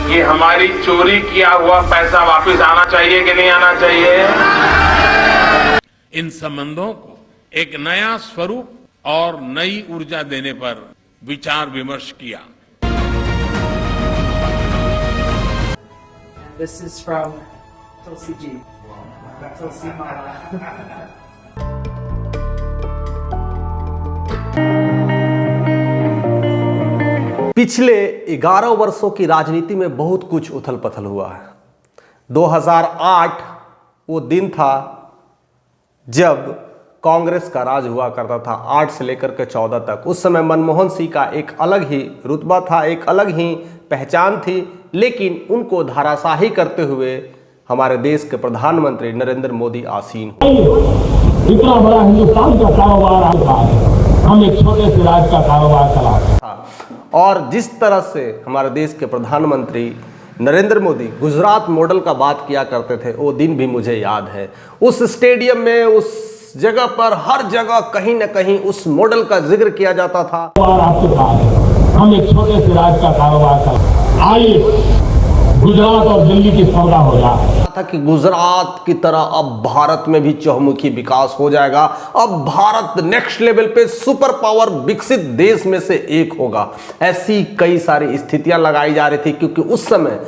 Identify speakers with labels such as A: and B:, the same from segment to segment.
A: कि हमारी चोरी किया हुआ पैसा वापस आना चाहिए कि नहीं आना चाहिए। इन संबंधों को एक नया स्वरूप और नई ऊर्जा देने पर विचार विमर्श किया।
B: This is from Tulsi Ji. Tulsi Mala.
C: पिछले 11 वर्षों की राजनीति में बहुत कुछ उथल पथल हुआ है। 2008 वो दिन था जब कांग्रेस का राज हुआ करता था, 8 से लेकर के 14 तक। उस समय मनमोहन सिंह का एक अलग ही रुतबा था, एक अलग ही पहचान थी, लेकिन उनको धाराशाही करते हुए हमारे देश के प्रधानमंत्री नरेंद्र मोदी आसीन हो।
D: इतना बड़ा हिंदुस्तान का कारोबार आता है, हम एक छोटे से राज्य का कारोबार चलाते हैं।
C: और जिस तरह से हमारे देश के प्रधानमंत्री नरेंद्र मोदी गुजरात मॉडल का बात किया करते थे, वो दिन भी मुझे याद है। उस स्टेडियम में, उस जगह पर, हर जगह कहीं न कहीं उस मॉडल का जिक्र किया जाता था।
D: आपके पास हम एक छोटे से राज्य का कारोबार चलाते हैं। आइए गुजरात और दिल्ली की सौदा हो जाए
C: था कि गुजरात की तरह अब भारत में भी चहुमुखी विकास हो जाएगा। अब भारत नेक्स्ट लेवल पे सुपर पावर विकसित देश में से एक होगा। ऐसी कई सारी स्थितियां लगाई जा रही थी, क्योंकि उस समय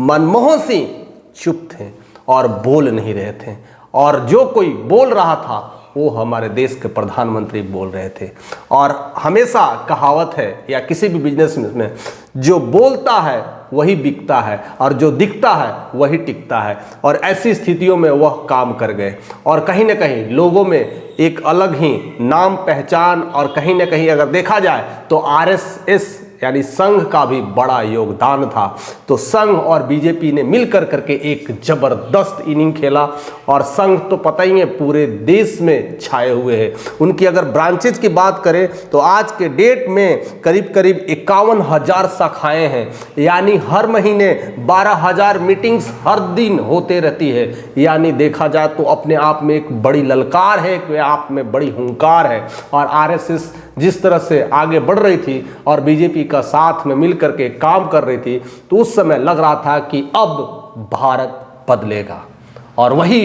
C: मनमोहन सिंह चुप थे और बोल नहीं रहे थे, और जो कोई बोल रहा था वो हमारे देश के प्रधानमंत्री बोल रहे थे। और हमेशा कहावत है, या किसी भी बिजनेस में, जो बोलता है वही बिकता है और जो दिखता है वही टिकता है। और ऐसी स्थितियों में वह काम कर गए, और कहीं ना कहीं लोगों में एक अलग ही नाम पहचान, और कहीं ना कहीं अगर देखा जाए तो आरएसएस यानी संघ का भी बड़ा योगदान था। तो संघ और बीजेपी ने मिलकर करके एक जबरदस्त इनिंग खेला, और संघ तो पता ही है पूरे देश में छाए हुए हैं। उनकी अगर ब्रांचेज की बात करें तो आज के डेट में करीब करीब 51,000 शाखाएं हैं, यानी हर महीने 12,000 मीटिंग्स हर दिन होते रहती है। यानी देखा जाए तो अपने आप में एक बड़ी ललकार है, कि आप में बड़ी हुंकार है। और आरएसएस जिस तरह से आगे बढ़ रही थी और बीजेपी का साथ में मिलकर के काम कर रही थी, तो उस समय लग रहा था कि अब भारत बदलेगा। और वही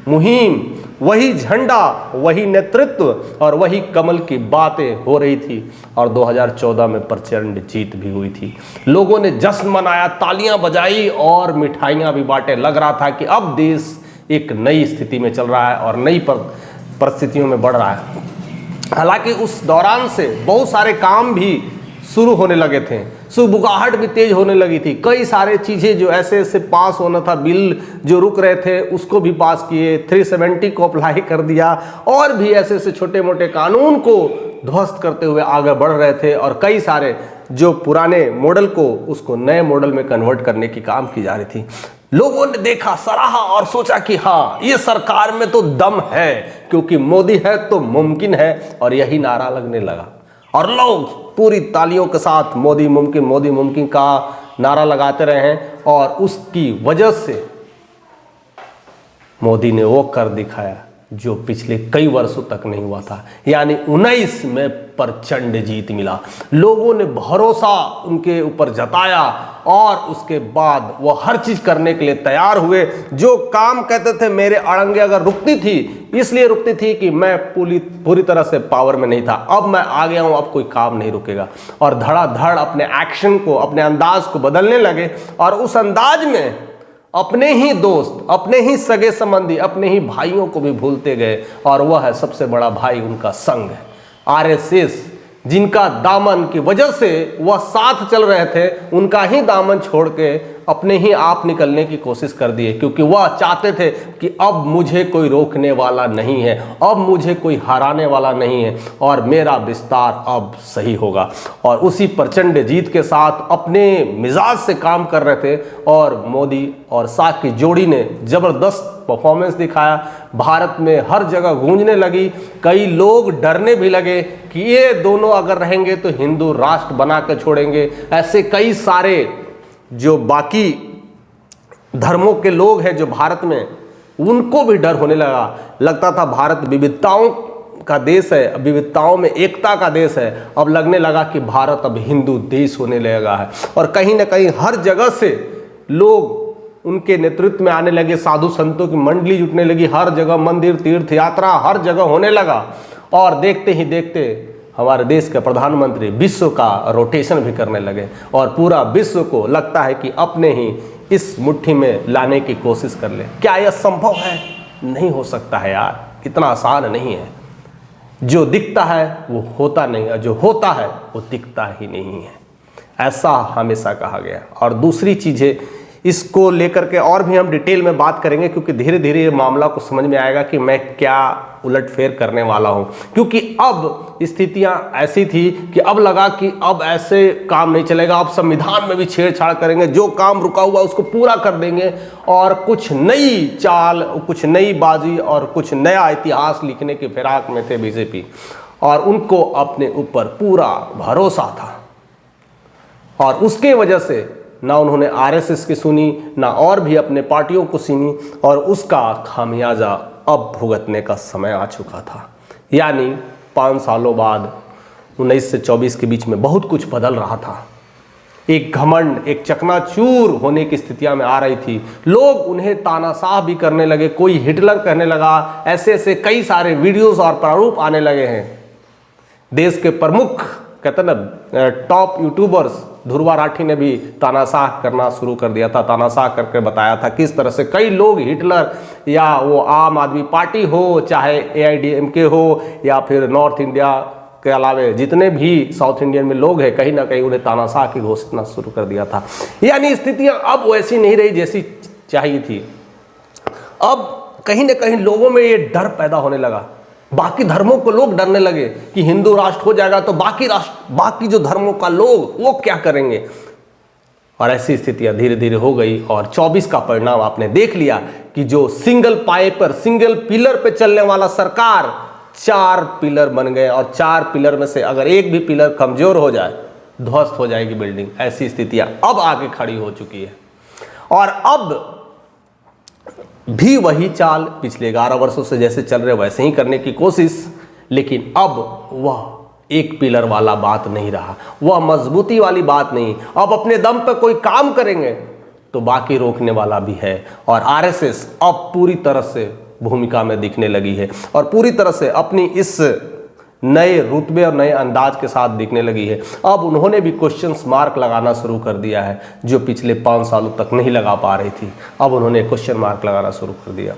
C: मुहिम, वही झंडा, वही नेतृत्व और वही कमल की बातें हो रही थी। और 2014 में प्रचंड जीत भी हुई थी। लोगों ने जश्न मनाया, तालियां बजाई और मिठाइयां भी बांटे। लग रहा था कि अब देश एक नई स्थिति में चल रहा है और नई परिस्थितियों में बढ़ रहा है। हालांकि उस दौरान से बहुत सारे काम भी शुरू होने लगे थे, सुबुगाहट भी तेज होने लगी थी। कई सारे चीज़ें जो ऐसे ऐसे पास होना था, बिल जो रुक रहे थे उसको भी पास किए, 370 को अप्लाई कर दिया, और भी ऐसे ऐसे छोटे मोटे कानून को ध्वस्त करते हुए आगे बढ़ रहे थे। और कई सारे जो पुराने मॉडल को उसको नए मॉडल में कन्वर्ट करने की काम की जा रही थी। लोगों ने देखा, सराहा और सोचा कि हाँ, ये सरकार में तो दम है, क्योंकि मोदी है तो मुमकिन है। और यही नारा लगने लगा, और लोग पूरी तालियों के साथ मोदी मुमकिन का नारा लगाते रहे हैं। और उसकी वजह से मोदी ने वो कर दिखाया जो पिछले कई वर्षों तक नहीं हुआ था, यानी 19 में प्रचंड जीत मिला। लोगों ने भरोसा उनके ऊपर जताया, और उसके बाद वो हर चीज करने के लिए तैयार हुए। जो काम कहते थे मेरे अड़ंगे अगर रुकती थी, इसलिए रुकती थी कि मैं पूरी तरह से पावर में नहीं था, अब मैं आ गया हूं, अब कोई काम नहीं रुकेगा। और धड़ाधड़ अपने एक्शन को, अपने अंदाज को बदलने लगे, और उस अंदाज में अपने ही दोस्त, अपने ही सगे संबंधी, अपने ही भाइयों को भी भूलते गए। और वह है सबसे बड़ा भाई उनका संघ है, आरएसएस, जिनका दामन की वजह से वह साथ चल रहे थे, उनका ही दामन छोड़ के अपने ही आप निकलने की कोशिश कर दिए। क्योंकि वह चाहते थे कि अब मुझे कोई रोकने वाला नहीं है, अब मुझे कोई हराने वाला नहीं है, और मेरा विस्तार अब सही होगा। और उसी प्रचंड जीत के साथ अपने मिजाज से काम कर रहे थे। और मोदी और शाह की जोड़ी ने जबरदस्त परफॉर्मेंस दिखाया। भारत में हर जगह गूंजने लगी। कई लोग डरने भी लगे कि ये दोनों अगर रहेंगे तो हिंदू राष्ट्र बना के छोड़ेंगे। ऐसे कई सारे जो बाकी धर्मों के लोग हैं जो भारत में, उनको भी डर होने लगा। लगता था भारत विविधताओं का देश है, विविधताओं में एकता का देश है, अब लगने लगा कि भारत अब हिंदू देश होने लगा है। और कहीं ना कहीं हर जगह से लोग उनके नेतृत्व में आने लगे, साधु संतों की मंडली जुटने लगी, हर जगह मंदिर, तीर्थ यात्रा हर जगह होने लगा। और देखते ही देखते हमारे देश के प्रधानमंत्री विश्व का रोटेशन भी करने लगे और पूरा विश्व को लगता है कि अपने ही इस मुट्ठी में लाने की कोशिश कर ले। क्या यह संभव है? नहीं हो सकता है यार, इतना आसान नहीं है। जो दिखता है वो होता नहीं है, जो होता है वो दिखता ही नहीं है, ऐसा हमेशा कहा गया। और दूसरी चीज़ें इसको लेकर के और भी हम डिटेल में बात करेंगे, क्योंकि धीरे धीरे ये मामला को समझ में आएगा कि मैं क्या उलटफेर करने वाला हूं। क्योंकि अब स्थितियां ऐसी थी कि अब लगा कि अब ऐसे काम नहीं चलेगा, अब संविधान में भी छेड़छाड़ करेंगे, जो काम रुका हुआ उसको पूरा कर देंगे और कुछ नई चाल, कुछ नई बाजी और कुछ नया इतिहास लिखने की फिराक में थे बीजेपी। और उनको अपने ऊपर पूरा भरोसा था और उसके वजह से ना उन्होंने आरएसएस की सुनी, ना और भी अपने पार्टियों को सुनी, और उसका खामियाजा अब भुगतने का समय आ चुका था। यानी 5 सालों बाद 19 से 24 के बीच में बहुत कुछ बदल रहा था। एक घमंड, एक चकनाचूर होने की स्थितियां में आ रही थी। लोग उन्हें तानाशाह भी करने लगे, कोई हिटलर कहने लगा, ऐसे ऐसे कई सारे वीडियोस और प्रारूप आने लगे हैं। देश के प्रमुख कहते ना टॉप यूट्यूबर्स ध्रुवा राठी ने भी तानाशाह करना शुरू कर दिया था, तानाशाह करके बताया था किस तरह से कई लोग हिटलर, या वो आम आदमी पार्टी हो, चाहे AIDMK हो, या फिर नॉर्थ इंडिया के अलावे जितने भी साउथ इंडियन में लोग हैं, कहीं ना कहीं उन्हें तानाशाह की घोषणा शुरू कर दिया था। यानी स्थितियां अब वैसी नहीं रही जैसी चाहिए थी। अब कहीं ना कहीं लोगों में ये डर पैदा होने लगा, बाकी धर्मों को लोग डरने लगे कि हिंदू राष्ट्र हो जाएगा तो बाकी जो धर्मों का लोग वो क्या करेंगे। और ऐसी स्थितियां धीरे धीरे हो गई और 24 का परिणाम आपने देख लिया कि जो सिंगल पाए पर, सिंगल पिलर पे चलने वाला सरकार 4 पिलर बन गए, और 4 पिलर में से अगर एक भी पिलर कमजोर हो जाए ध्वस्त हो जाएगी बिल्डिंग। ऐसी स्थितियां अब आके खड़ी हो चुकी है। और अब भी वही चाल पिछले 11 वर्षों से जैसे चल रहे वैसे ही करने की कोशिश, लेकिन अब वह एक पिलर वाला बात नहीं रहा, वह मजबूती वाली बात नहीं। अब अपने दम पर कोई काम करेंगे तो बाकी रोकने वाला भी है। और आरएसएस अब पूरी तरह से भूमिका में दिखने लगी है और पूरी तरह से अपनी इस नए रुतबे और नए अंदाज के साथ दिखने लगी है। अब उन्होंने भी क्वेश्चंस मार्क लगाना शुरू कर दिया है, जो पिछले 5 सालों तक नहीं लगा पा रही थी। अब उन्होंने क्वेश्चन मार्क लगाना शुरू कर दिया।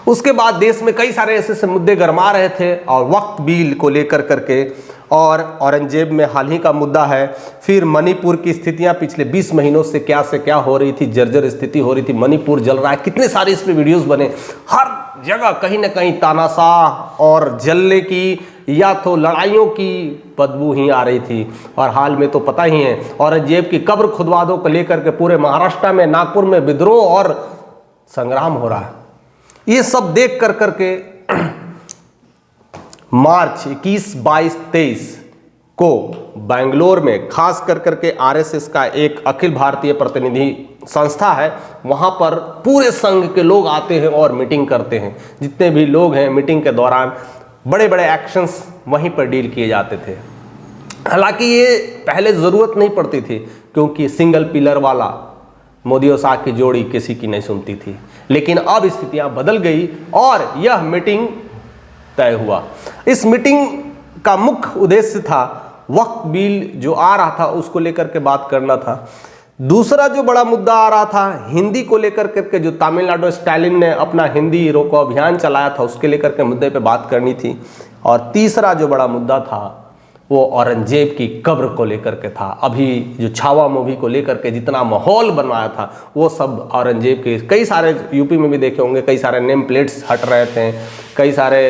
C: उसके बाद देश में कई सारे ऐसे मुद्दे गरमा रहे थे, और वक्फ बिल को लेकर करके, और औरंगजेब में हाल ही का मुद्दा है। फिर मणिपुर की स्थितियां पिछले 20 महीनों से क्या हो रही थी, जर्जर स्थिति हो रही थी, मणिपुर जल रहा है, कितने सारे इस पे वीडियोस बने। हर जगह कहीं ना कहीं तानाशाह और जलने की या तो लड़ाइयों की बदबू ही आ रही थी। और हाल में तो पता ही है, औरंगजेब की कब्र खुदवादों को लेकर के पूरे महाराष्ट्र में, नागपुर में विद्रोह और संग्राम हो रहा है। ये सब देख कर करके मार्च 21, 22, 23 को बेंगलोर में खास कर करके आरएसएस का एक अखिल भारतीय प्रतिनिधि संस्था है, वहां पर पूरे संघ के लोग आते हैं और मीटिंग करते हैं। जितने भी लोग हैं, मीटिंग के दौरान बड़े बड़े एक्शंस वहीं पर डील किए जाते थे। हालांकि ये पहले ज़रूरत नहीं पड़ती थी, क्योंकि सिंगल पिलर वाला मोदी और शाह की जोड़ी किसी की नहीं सुनती थी। लेकिन अब स्थितियां बदल गई और यह मीटिंग तय हुआ। इस मीटिंग का मुख्य उद्देश्य था वक्फ बिल जो आ रहा था उसको लेकर के बात करना था। दूसरा जो बड़ा मुद्दा आ रहा था हिंदी को लेकर करके, जो तमिलनाडु स्टालिन ने अपना हिंदी रोको अभियान चलाया था उसके लेकर के मुद्दे पे बात करनी थी। और तीसरा जो बड़ा मुद्दा था वो औरंगजेब की कब्र को लेकर के था। अभी जो छावा मूवी को लेकर के जितना माहौल बनाया था वो सब औरंगजेब के, कई सारे यूपी में भी देखे होंगे, कई सारे नेम प्लेट्स हट रहे थे, कई सारे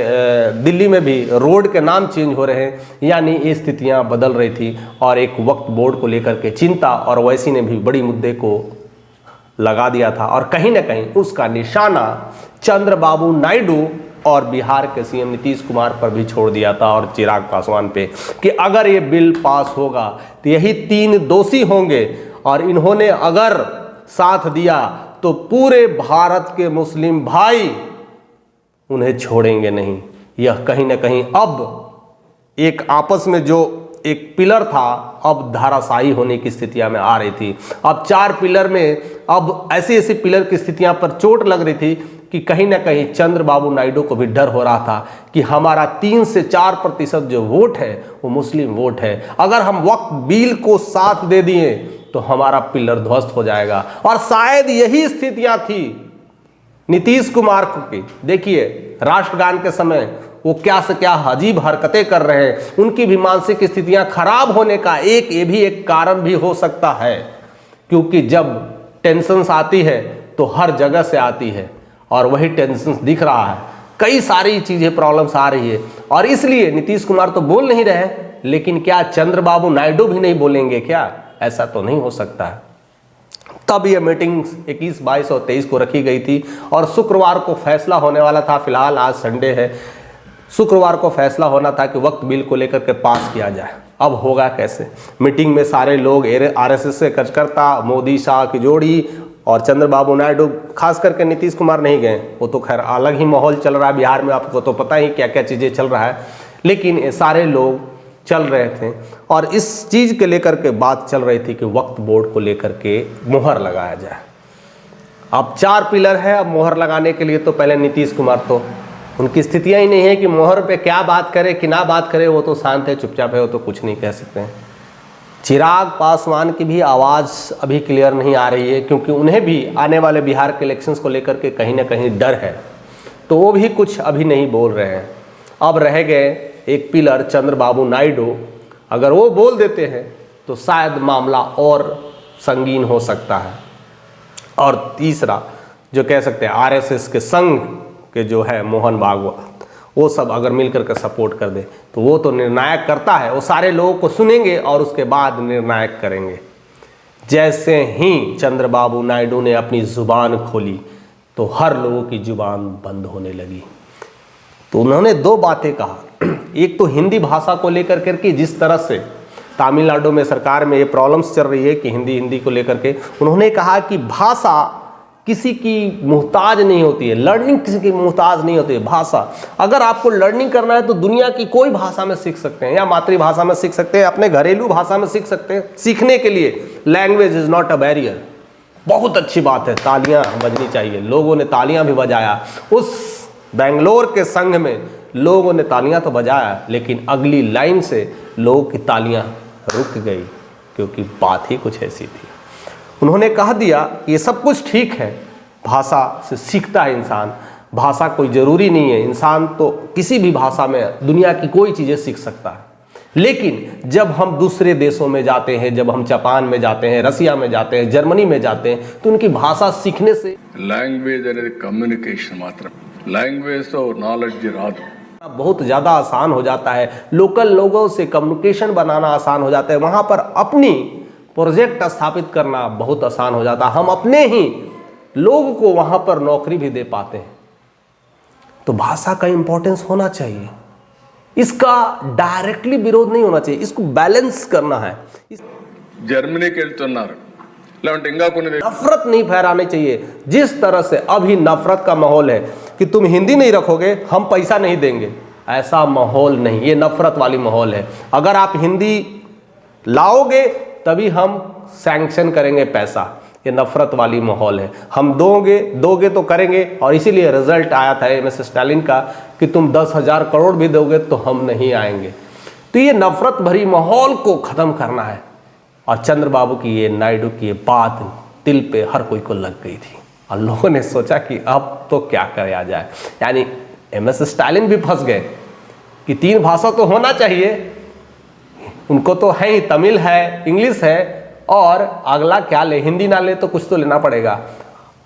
C: दिल्ली में भी रोड के नाम चेंज हो रहे हैं। यानी ये स्थितियां बदल रही थी और एक वक्फ बोर्ड को लेकर के चिंता और ओवैसी ने भी बड़ी मुद्दे को लगा दिया था। और कहीं ना कहीं उसका निशाना चंद्रबाबू नायडू और बिहार के सीएम नीतीश कुमार पर भी छोड़ दिया था और चिराग पासवान पे, कि अगर ये बिल पास होगा तो यही 3 दोषी होंगे और इन्होंने अगर साथ दिया तो पूरे भारत के मुस्लिम भाई उन्हें छोड़ेंगे नहीं। यह कहीं ना कहीं अब एक आपस में जो एक पिलर था अब धाराशायी होने की स्थितियां में आ रही थी। अब 4 पिलर में अब ऐसी ऐसी पिलर की स्थितियां पर चोट लग रही थी कि कहीं ना कहीं चंद्रबाबू नायडू को भी डर हो रहा था कि हमारा 3 से 4% जो वोट है वो मुस्लिम वोट है, अगर हम वक्फ बिल को साथ दे दिए तो हमारा पिलर ध्वस्त हो जाएगा। और शायद यही स्थितियां थी नीतीश कुमार की। देखिए राष्ट्रगान के समय वो क्या से क्या अजीब हरकतें कर रहे हैं, उनकी भी मानसिक स्थितियां खराब होने का ये भी एक कारण भी हो सकता है, क्योंकि जब टेंशन्स आती है तो हर जगह से आती है और वही टेंशन्स दिख रहा है, कई सारी चीजें प्रॉब्लम्स आ रही है और इसलिए नीतीश कुमार तो बोल नहीं रहे, लेकिन क्या चंद्रबाबू नायडू भी नहीं बोलेंगे क्या? ऐसा तो नहीं हो सकता है। तब यह मीटिंग 21, 22 और 23 को रखी गई थी और शुक्रवार को फैसला होने वाला था। फिलहाल आज संडे है, शुक्रवार को फैसला होना था कि वक्त बिल को लेकर के पास किया जाए। अब होगा कैसे? मीटिंग में सारे लोग आरएसएस से कार्यकर्ता, मोदी शाह की जोड़ी और चंद्रबाबू नायडू, खास करके नीतीश कुमार नहीं गए। वो तो खैर अलग ही माहौल चल रहा है बिहार में, आपको तो पता ही क्या क्या चीज़ें चल रहा है, लेकिन ये सारे लोग चल रहे थे और इस चीज़ के लेकर के बात चल रही थी कि वक्फ बोर्ड को लेकर के मुहर लगाया जाए। अब 4 पिलर है, अब मुहर लगाने के लिए तो पहले नीतीश कुमार तो उनकी स्थितियां ही नहीं है कि मोहर पे क्या बात करे कि ना बात करे, वो तो शांत है, चुपचाप है, वो तो कुछ नहीं कह सकते हैं। चिराग पासवान की भी आवाज़ अभी क्लियर नहीं आ रही है, क्योंकि उन्हें भी आने वाले बिहार के इलेक्शंस को लेकर के कहीं ना कहीं डर है, तो वो भी कुछ अभी नहीं बोल रहे हैं। अब रह गए एक पिलर चंद्रबाबू नायडू, अगर वो बोल देते हैं तो शायद मामला और संगीन हो सकता है। और तीसरा जो कह सकते हैं आरएसएस के संघ के जो है मोहन भागवत, वो सब अगर मिलकर के सपोर्ट कर दे तो वो तो निर्णायक करता है, वो सारे लोगों को सुनेंगे और उसके बाद निर्णायक करेंगे। जैसे ही चंद्रबाबू नायडू ने अपनी जुबान खोली तो हर लोगों की जुबान बंद होने लगी। तो उन्होंने 2 बातें कहा, एक तो हिंदी भाषा को लेकर के जिस तरह से तमिलनाडु में सरकार में ये प्रॉब्लम्स चल रही है कि हिंदी को लेकर के, उन्होंने कहा कि भाषा किसी की मुहताज नहीं होती है, लर्निंग किसी की मुहताज नहीं होती है। भाषा अगर आपको लर्निंग करना है तो दुनिया की कोई भाषा में सीख सकते हैं, या मातृभाषा में सीख सकते हैं, अपने घरेलू भाषा में सीख सकते हैं। सीखने के लिए language is not a barrier. बहुत अच्छी बात है, तालियां बजनी चाहिए। लोगों ने तालियां भी बजाया, उस बेंगलोर के संघ में लोगों ने तालियां तो बजाया, लेकिन अगली लाइन से लोगों की तालियां रुक गई, क्योंकि बात ही कुछ ऐसी थी। उन्होंने कह दिया ये सब कुछ ठीक है, भाषा से सीखता है इंसान, भाषा कोई ज़रूरी नहीं है, इंसान तो किसी भी भाषा में दुनिया की कोई चीज़ें सीख सकता है। लेकिन जब हम दूसरे देशों में जाते हैं, जब हम जापान में जाते हैं, रसिया में जाते हैं, जर्मनी में जाते हैं, तो उनकी भाषा सीखने से
E: लैंग्वेज अनेది कम्युनिकेशन मात्र, लैंग्वेज तो नॉलेज राదు,
C: बहुत ज़्यादा आसान हो जाता है। लोकल लोगों से कम्युनिकेशन बनाना आसान हो जाता है, वहाँ पर अपनी प्रोजेक्ट स्थापित करना बहुत आसान हो जाता है। हम अपने ही लोगों को वहाँ पर नौकरी भी दे पाते हैं। तो भाषा का इंपॉर्टेंस होना चाहिए, इसका डायरेक्टली विरोध नहीं होना चाहिए, इसको बैलेंस करना है।
E: जर्मनी के
C: नफरत नहीं फैलानी चाहिए। जिस तरह से अभी नफरत का माहौल है कि तुम हिंदी नहीं रखोगे हम पैसा नहीं देंगे, ऐसा माहौल नहीं, ये नफरत वाली माहौल है। अगर आप हिंदी लाओगे तभी हम सैंक्शन करेंगे पैसा, ये नफरत वाली माहौल है। हम दोगे तो करेंगे, और इसीलिए रिजल्ट आया था एमएस स्टालिन का कि तुम 10,000 करोड़ भी दोगे तो हम नहीं आएंगे। तो ये नफरत भरी माहौल को खत्म करना है। और चंद्रबाबू की ये, नायडू की ये बात दिल पे हर कोई को लग गई थी और लोगों ने सोचा कि अब तो क्या किया जाए। यानी एमएस स्टालिन भी फंस गए कि 3 भाषा तो होना चाहिए, उनको तो है ही, तमिल है, इंग्लिश है, और अगला क्या ले, हिंदी ना ले तो कुछ तो लेना पड़ेगा।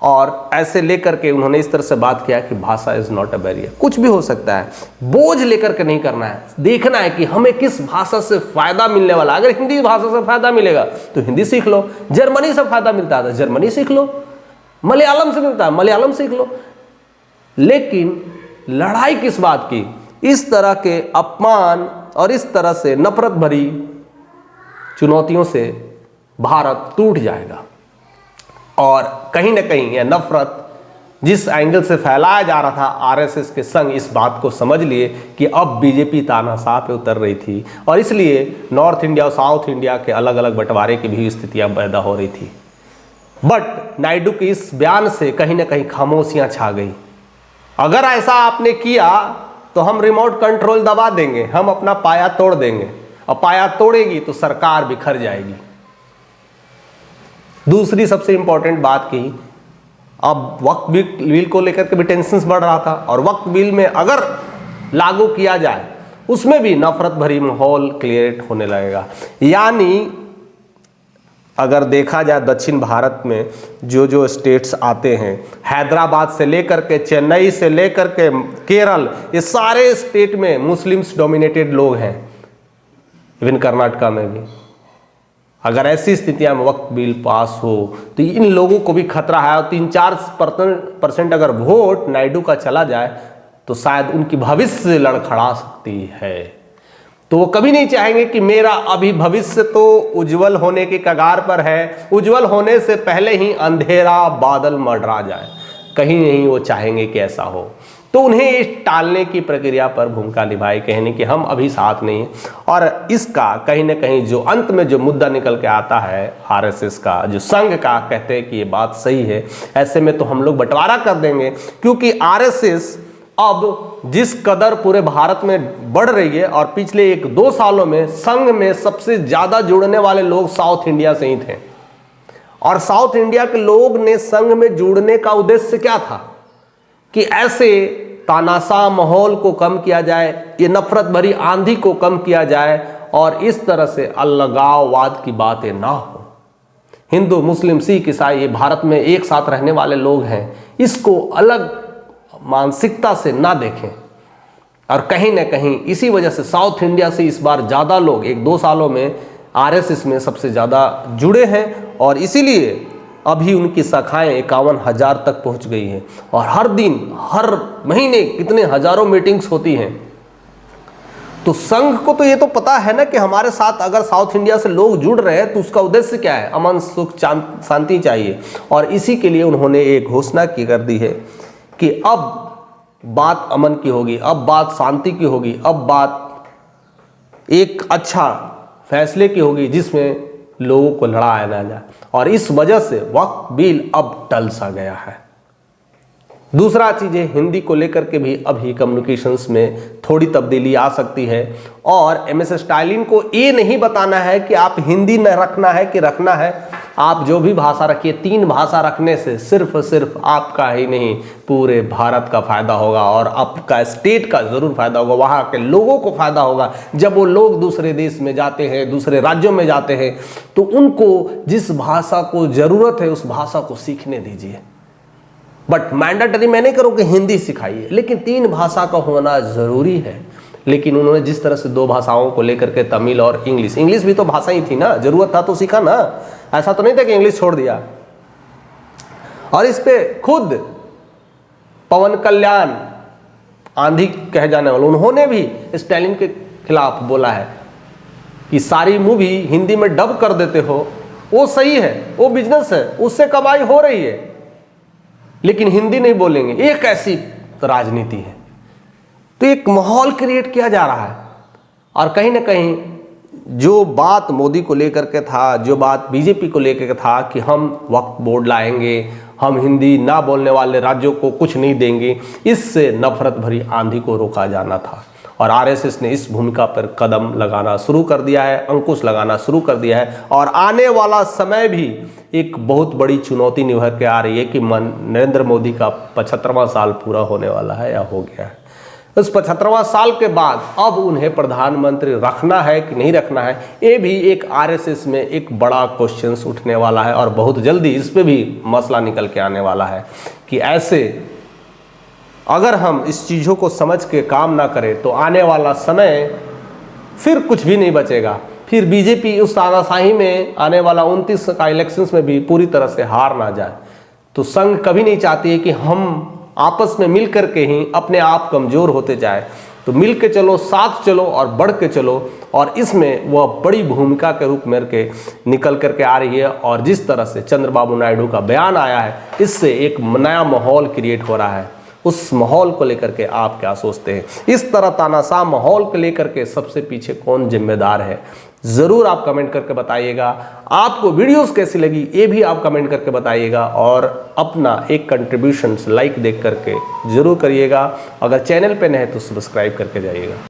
C: और ऐसे लेकर के उन्होंने इस तरह से बात किया कि भाषा इज नॉट अ बैरियर, कुछ भी हो सकता है, बोझ लेकर के नहीं करना है। देखना है कि हमें किस भाषा से फायदा मिलने वाला। अगर हिंदी भाषा से फायदा मिलेगा तो हिंदी सीख लो, जर्मनी से फायदा मिलता है तो जर्मनी सीख लो, मलयालम से मिलता है मलयालम सीख लो। लेकिन लड़ाई किस बात की? इस तरह के अपमान और इस तरह से नफरत भरी चुनौतियों से भारत टूट जाएगा और कहीं ना कहीं यह नफरत जिस एंगल से फैलाया जा रहा था, आरएसएस के संग इस बात को समझ लिए कि अब बीजेपी तानाशाह पे उतर रही थी और इसलिए नॉर्थ इंडिया और साउथ इंडिया के अलग अलग बंटवारे की भी स्थितियां पैदा हो रही थी। बट नायडू के इस बयान से कहीं ना कहीं खामोशियां छा गई। अगर ऐसा आपने किया तो हम रिमोट कंट्रोल दबा देंगे, हम अपना पाया तोड़ देंगे, और पाया तोड़ेगी तो सरकार बिखर जाएगी। दूसरी सबसे इंपॉर्टेंट बात की, अब वक्फ बिल को लेकर के भी टेंशन बढ़ रहा था और वक्फ बिल में अगर लागू किया जाए उसमें भी नफरत भरी माहौल क्रिएट होने लगेगा। यानी अगर देखा जाए दक्षिण भारत में जो स्टेट्स आते हैं, हैदराबाद से लेकर के चेन्नई से लेकर के केरल, ये सारे स्टेट में मुस्लिम्स डोमिनेटेड लोग हैं, इवन कर्नाटका में भी। अगर ऐसी स्थितियां में वक्फ बिल पास हो तो इन लोगों को भी खतरा है और 3-4% अगर वोट नायडू का चला जाए तो शायद उनकी भविष्य लड़खड़ा सकती है। तो वो कभी नहीं चाहेंगे कि मेरा अभी भविष्य तो उज्जवल होने के कगार पर है, उज्जवल होने से पहले ही अंधेरा बादल मंडरा जाए, कहीं नहीं वो चाहेंगे कि ऐसा हो। तो उन्हें इस टालने की प्रक्रिया पर भूमिका निभाई, कहने कि हम अभी साथ नहीं हैं। और इसका कहीं ना कहीं जो अंत में जो मुद्दा निकल के आता है आरएसएस का, जो संघ का, कहते हैं कि ये बात सही है, ऐसे में तो हम लोग बंटवारा कर देंगे, क्योंकि आरएसएस अब जिस कदर पूरे भारत में बढ़ रही है और पिछले 1-2 सालों में संघ में सबसे ज्यादा जुड़ने वाले लोग साउथ इंडिया से ही थे। और साउथ इंडिया के लोग ने संघ में जुड़ने का उद्देश्य क्या था कि ऐसे तानाशाह माहौल को कम किया जाए, ये नफरत भरी आंधी को कम किया जाए और इस तरह से अलगाववाद की बातें ना हो। हिंदू, मुस्लिम, सिख, ईसाई, ये भारत में एक साथ रहने वाले लोग हैं, इसको अलग मानसिकता से ना देखें। और कहीं ना कहीं इसी वजह से साउथ इंडिया से इस बार ज़्यादा लोग 1-2 सालों में आरएसएस में सबसे ज़्यादा जुड़े हैं और इसीलिए अभी उनकी शाखाएं 51,000 तक पहुंच गई हैं और हर दिन, हर महीने कितने हजारों मीटिंग्स होती हैं। तो संघ को तो ये तो पता है ना कि हमारे साथ अगर साउथ इंडिया से लोग जुड़ रहे हैं तो उसका उद्देश्य क्या है, अमन, सुख, शांति चाहिए। और इसी के लिए उन्होंने एक घोषणा की कर दी है कि अब बात अमन की होगी, अब बात शांति की होगी, अब बात एक अच्छा फैसले की होगी जिसमें लोगों को लड़ाया ना जाए। और इस वजह से वक्फ बिल अब टल सा गया है। दूसरा चीज़ें हिंदी को लेकर के भी अभी कम्युनिकेशंस में थोड़ी तब्दीली आ सकती है और एमएस स्टालिन को ये नहीं बताना है कि आप हिंदी न रखना है कि रखना है, आप जो भी भाषा रखिए। 3 भाषा रखने से सिर्फ आपका ही नहीं पूरे भारत का फायदा होगा और आपका स्टेट का जरूर फायदा होगा, वहाँ के लोगों को फायदा होगा। जब वो लोग दूसरे देश में जाते हैं, दूसरे राज्यों में जाते हैं, तो उनको जिस भाषा को जरूरत है उस भाषा को सीखने दीजिए। बट मैंडेटरी मैं नहीं करूँ कि हिंदी सिखाइए, लेकिन 3 भाषा का होना जरूरी है। लेकिन उन्होंने जिस तरह से 2 भाषाओं को लेकर के, तमिल और इंग्लिश भी तो भाषा ही थी ना, जरूरत था तो सीखा ना, ऐसा तो नहीं था कि इंग्लिश छोड़ दिया। और इस पे खुद पवन कल्याण, आंधी कहे जाने वाले, उन्होंने भी स्टालिन के खिलाफ बोला है कि सारी मूवी हिंदी में डब कर देते हो, वो सही है, वो बिजनेस है, उससे कमाई हो रही है, लेकिन हिंदी नहीं बोलेंगे। एक ऐसी राजनीति है। तो एक माहौल क्रिएट किया जा रहा है और कहीं ना कहीं जो बात मोदी को लेकर के था, जो बात बीजेपी को लेकर के था कि हम वक्फ बोर्ड लाएंगे, हम हिंदी ना बोलने वाले राज्यों को कुछ नहीं देंगे, इससे नफरत भरी आंधी को रोका जाना था। और आरएसएस ने इस भूमिका पर कदम लगाना शुरू कर दिया है, अंकुश लगाना शुरू कर दिया है। और आने वाला समय भी एक बहुत बड़ी चुनौती निभर के आ रही है कि नरेंद्र मोदी का 75वां साल पूरा होने वाला है या हो गया है। उस 75वां साल के बाद अब उन्हें प्रधानमंत्री रखना है कि नहीं रखना है, ये भी एक आरएसएस में एक बड़ा क्वेश्चन उठने वाला है। और बहुत जल्दी इस पे भी मसला निकल के आने वाला है कि ऐसे अगर हम इस चीज़ों को समझ के काम ना करें तो आने वाला समय फिर कुछ भी नहीं बचेगा। फिर बीजेपी उस तानाशाही में आने वाला 29 का इलेक्शंस में भी पूरी तरह से हार ना जाए। तो संघ कभी नहीं चाहती है कि हम आपस में मिल करके ही अपने आप कमज़ोर होते जाए। तो तो मिल के चलो, साथ चलो और बढ़ के चलो। और इसमें वह बड़ी भूमिका के रूप में के निकल करके आ रही है। और जिस तरह से चंद्रबाबू नायडू का बयान आया है, इससे एक नया माहौल क्रिएट हो रहा है। उस माहौल को लेकर के आप क्या सोचते हैं? इस तरह तानाशाह माहौल को लेकर के सबसे पीछे कौन जिम्मेदार है? जरूर आप कमेंट करके बताइएगा। आपको वीडियोस कैसी लगी ये भी आप कमेंट करके बताइएगा। और अपना एक कंट्रीब्यूशन लाइक देख करके जरूर करिएगा। अगर चैनल पे नए हैं तो सब्सक्राइब करके जाइएगा।